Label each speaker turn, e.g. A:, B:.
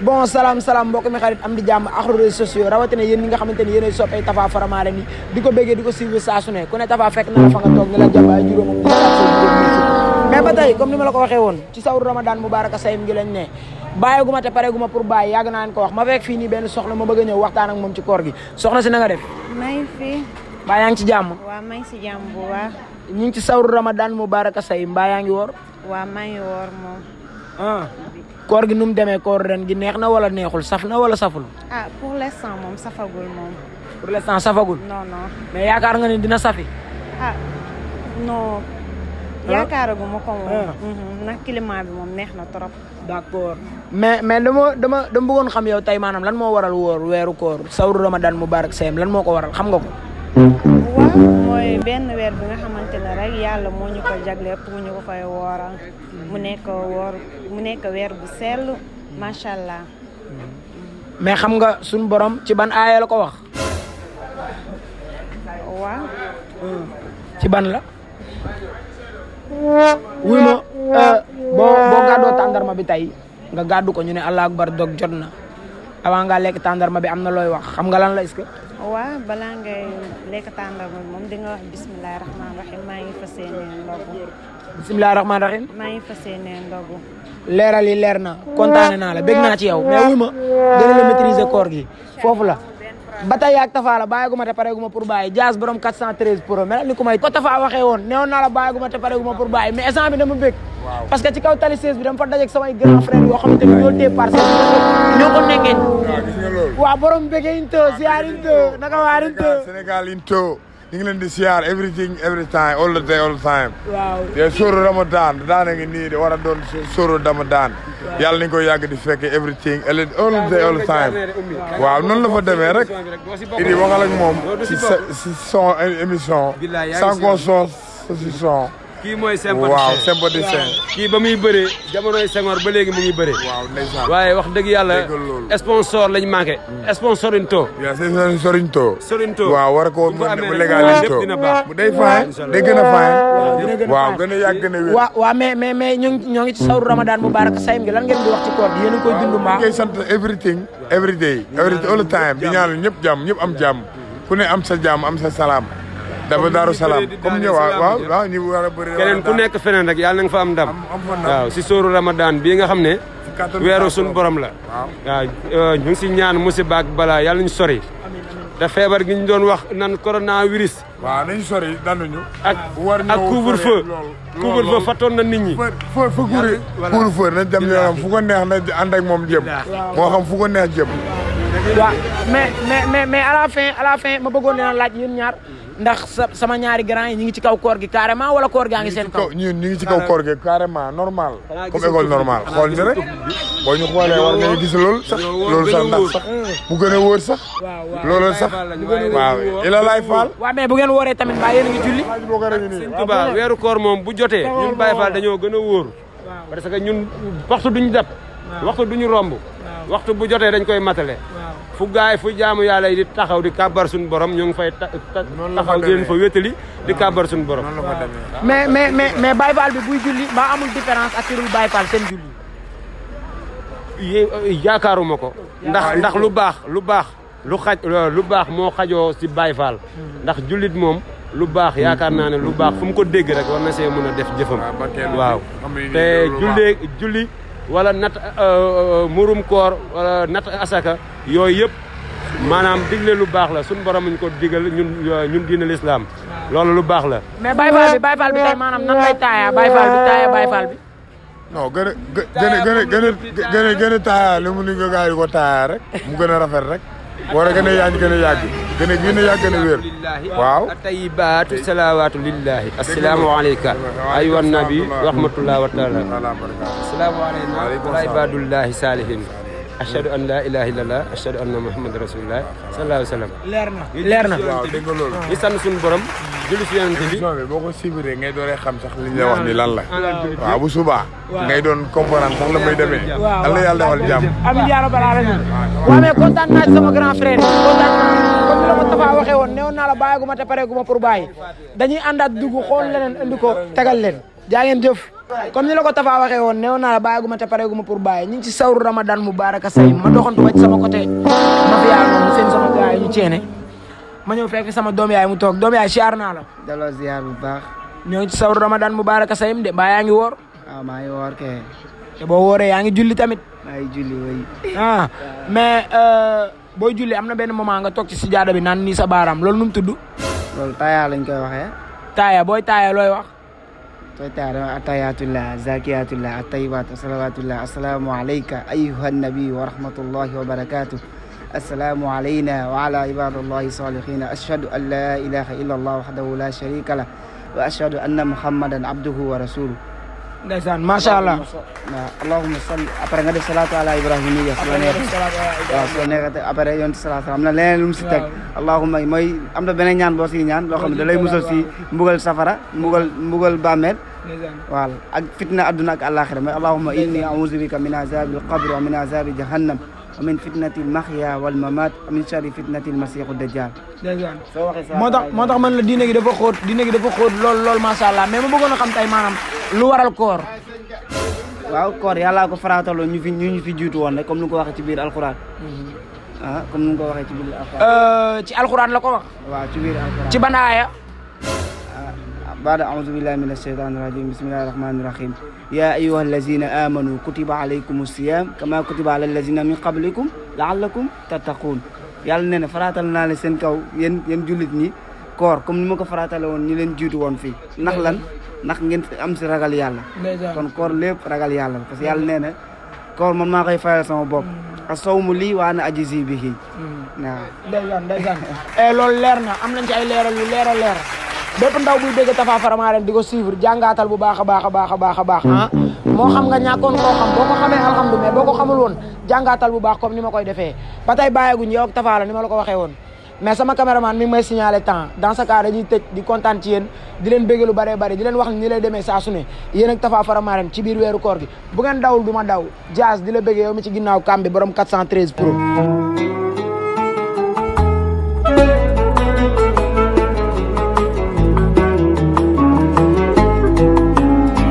A: bon salaam mbokk mi xarit am di jàmm ak réseaux sociaux rawatina yéen ñi nga xamante ni yéenay soppay Tapha Faramareen ni di ko béggee di ko suivre saa su ne ku ne Tapha fekk na la fa nga toog ne la jàmbaay juróomam mais ba tey comme ni ma la ko waxee woon ci sawru Ramadan Mubaraka sayim gi lañ ne bàyyiguma te pareeguma pour bàyyi yàgg naa leen ko wax ma fekk fii nii benn soxna ma bëgg a ñëw waxtaan ak moom ci koor gi soxna si na nga def
B: maa ngi fi.
A: mbaa yaa ngi ci jàmm
B: waaw maa ngi si jàmm bu baax.
A: ñu ngi ci sawru Ramadan Mubaraka sayim mbaa yaa ngi woor
B: waaw maa ngi woor moom.
A: koor gi nu mu demee koor ren gi neex na wala neexul saf na wala saful
B: ah pour l'instant moom safagul moom.
A: pour l'instant safagul
B: non non.
A: mais yaakaar nga ni dina safi
B: ah non. yaakaaraguma ko moom. nag climat bi moom neex na trop.
A: d'accord mais dama bëggoon xam yow tey maanaam lan moo waral woor weeru koor sawru Ramadan Mubarak sayim lan moo ko waral xam nga ko
B: waaw mooy benn weer bi nga xamante ne rek yàlla moo ñu ko jagleel pour ñu ko koy wooral mu nekk weer bu sell macha allah.
A: mais xam nga suñu borom ci ban aaya la ko wax.
B: waaw.
A: ci ban la. wuy ma boo gàddoo tàndarma bi tey nga gàddu ko ñu ne allah akbar dog jot na avant nga lekk tàndarma bi am na looy wax xam nga lan la est-ce que.
B: waaw balaa ngay lekk tàndarma bi moom di nga wax bisimilah rahmaani rahiim maa ngi fas yéenee ndogu.
A: bisimilah rahmaani rahiim.
B: maa ngi fas yéenee ndogu.
A: leeral yi leer na kontaane naa la bég naa ci yow mais wuy ma gën a la maîtriser koor gi foofu la. ba tey yaag Tapha la bàyyiguma te pareeguma pour bàyyi Diaz borom 413 pro mel ni ku may ko Tapha waxee woon neewoon naa la bàyyiguma te pareeguma pour bàyyi mais instant bi dama bëgg parce que ci kaw tali 16 bi dama fa dajeeg samay grand frère yoo xamante ni ñoo téye parcelle ñoo ko nekkee waaw borom bëggee into siyaar into naka waar into
C: Sénégal into ñu ngi leen di siyaar everything every time all the day all the time
A: waaw
C: te sóoru Ramadan daana ngi nii de war a doon sóoru Ramadan yàlla nañu ko yàgg di fekke everything all the day all the time waaw noonu la fa demee rek idi waxal ak moom si son émission sans conscience si son
D: kii mooy sympathisant
C: waaw sympathisant
D: kii ba muy bëree jamonoy Senghor ba léegi mu ngi bëree
C: waaw ndeysaan
D: waaye wax dëgg yàlla sponsor lañ manqué sponsorinto
C: yaa c'est sorinto waaw war ko mu légalinto
D: dina baax
C: bu day faay day gën a faay waaw gën a yàgg gën a wér
A: waaw mais ñoo ngi ci sawru Ramadan Mubarak sayim gi lan ngeen di wax ci koor gi yéen a ngi koy dund mbaa
C: ngay sant everything every day all the time di ñaanal ñëpp jàmm ñëpp am jàmm ku ne am sa jàmm am sa salaam dafa daaru salaam comme ñëw waaw ñu war a bëri
D: keneen ku nekk feneen rek yàlla na nga fa am ndam waaw si sóoru Ramadan bii nga xam ne weeru suñu borom la waaw ñu ngi si ñaan musiba ak balaa yàlla ñu sori te feebar gi ñu doon wax nan coronavirus
C: waaw nañu sori danuñu
D: ak couvre-feu fattoon na nit ñi
C: fa guri couvre-feu nañ dem yoonam fu ko neex na ànd ak moom jëm moo xam fu ko neex jëm
A: waaw mais à la fin ma bëggoon leen laaj yéen ñaar ndax sama ñaari grand yi ñu ngi ci kaw koor gi carrément wala koor gaa ngi seen kaw
C: ñun ñu ngi ci kaw koor gi carrément normal comme école normale xool ñu rek boo ñu xoolee war nañu gis loolu sax ndax sax mu gën a wóor sax loolu sax waaw ila laay faal
A: waaw mais bu ngeen wooree tamit mbaa yéen a ngi julli
D: Sëñ Tuubaa weeru koor moom bu jotee ñun Baye Fall dañoo gën a wóor parce que ñun waxtu duñu dab waxtu duñu romb waxtu bu jotee dañ koy matale fu gaay fu jaamu yàlla yi di taxaw di kàbbar suñu borom ñu ngi fay taxaw di leen fa wétali di kàbbar suñu borom
A: mais Baye Fall bi buy julli mbaa amul différence ak kirul Baye Fall seen julli
D: yaakaaruma ko ndax lu baax lu baax moo xajoo si Baye Fall ndax jullit moom lu baax yaakaar naa ne lu baax fu mu ko dégg rek war na see mën a def jëfam waaw te julli wala nat murum koor wala nat asaka yooyu yëpp maanaam digle lu baax la suñu borom ñu ko digal ñun diine l'islam loolu lu baax la.
A: mais Baye Fall bi tey maanaam nan lay taaya Baye Fall bi.
C: non gën a taaya li mu ni nga gars yi ko taaya rek mu gën a rafet rek war a gën a yàgg gën a yàgg gën a wér waaw
D: atayibaatu salawaatu lillahi assalaamu alayka ayyuhan nabi rahmatullah wa taala assalaamu alayna wa ibadullahi salihin ashhadu an la ilaha illallah ashhadu anna muhammad rasulullah sallallahu alayhi wa sallam.
A: leer na
C: waaw dégg nga loolu.
D: ñu sant suñu borom julli si yonent bi.
C: émission bi boo ko suivre ngay dooree xam sax li ñu wax ni lan la. waaw bu subaa. ngay doon comprendre sax la muy demee.
A: waaw
C: Allah yàlla defal jàmm.
A: amiin yaa rabbal aalamiin. waaw mais kontaan naa ci sama grand frère kontaan naa comme ni la ko Tafa waxee woon newoon naa la bàyyiguma te pareeguma pour bàyyi dañuy àndaat dugg xool leneen indi ko tegal leen jaa ngeen jëf comme ni la ko Tafa waxee woon newoon naa la bàyyiguma te pareeguma pour bàyyi ñu ngi ci sawru Ramadan mubaraka sayim ma doxantu ba ci sama côté ma fi yaa noonu seen sama gars yi ñu ceene ma ñëw fekk fi sama doom yaay mu toog doom yaay siyaar naa la
E: delloo ziar bu baax.
A: ñoo ngi ci sawru Ramadan mubaraka sayim de mbaa yaa ngi woor
E: waaw maa ngi woor kay.
A: te boo wooree yaa ngi julli tamit
E: maa ngi julli way.
A: mais booy julli am na benn moment nga toog ci sijaada bi naan nii sa baaraam loolu nu mu tudd
E: loolu taaya lañ koy waxee.
A: taaya booy taaya looy wax
E: sooy taaya dama atayatullah zakiyatullah atayibat salawatullah assalaamu alayka ayyuhan nabi wa rahmatullahi wa barakatuh assalaamu alayna wa ala ibadillahi salihina ashhadu an la ilaha illa allah wahdahu la sharika lah wa ashhadu anna muhammadan abduhu wa rasuluh.
A: ndeysaan macha allah
E: allahumma salli après nga def salatu ala ibrahimiya su la neexee waaw su la neexee après yonent salatu am na leneen lu mu si teg allahumma mooy am na beneen ñaan boo si ñaan loo xam ne da lay musal si mbugal safara mbugal bàmmeel waaw ak fitna adduna ak àllaaxira mooy allahumma inni a'udhu bika min azabil qabri wa min azabi jahannam wa min fitnati al-mahya wal mamat wa min sharri fitnati al-masiixu dajjal.
A: moo tax man la diine gi dafa xóot lool macha allah mais ma bëggoon a xam tey maanaam lu waral koor.
E: waaw koor yàllaa ko faraataloo ñu fi jiitu woon rek comme ni nga ko waxee ci biir alxuraan. comme ni nga ko waxee ci biir alxuraan.
A: ci alxuraan la ko wax.
E: waaw ci biir alxuraan.
A: ci ban aaya.
E: baada a'uuzu billahi mina shaytaani rajiim bismillahi rahmaani rahiim yaa ayyuha allazina amanu kutiba alaykum siyam kama kutiba ala allazina min qablikum la'allakum tattaquun yàlla nee na faraatal naa leen seen kaw yéen jullit ñi koor comme ni ma ko faraatale woon ñi leen jiitu woon fii ndax lan ndax ngeen am si ragal yàlla kon koor lépp ragal yàlla parce que yàlla nee na koor man maa koy fayal sama bopp as-sawmu lii wa ana ajzi bihi waaw
A: ndeysaan loolu leer na am nañ ci ay leeral yu leer a leer bépp ndaw buy dégg Tafa Faramareen di ko suivre jàngaatal bu baax a baax moo xam nga ñàkkoon koo xam boo ko xamee alhamdulilah boo ko xamul woon jàngaatal bu baax comme ni ma koy defee ba tey bàyyeeguñ yow ak Tafa la ni ma la ko waxee woon mais sama caméraman mi ngi may signaler temps dans ce cas dañuy tëj di kontaan ci yéen di leen bégg lu bëree bëri di leen wax ni lay demee saa su ne yéen ak Tafa Faramareen ci biir weeru koor gi bu ngeen dawul du ma daw Diaz di la béggee yow mi ci ginnaaw kam bi borom 413 Pro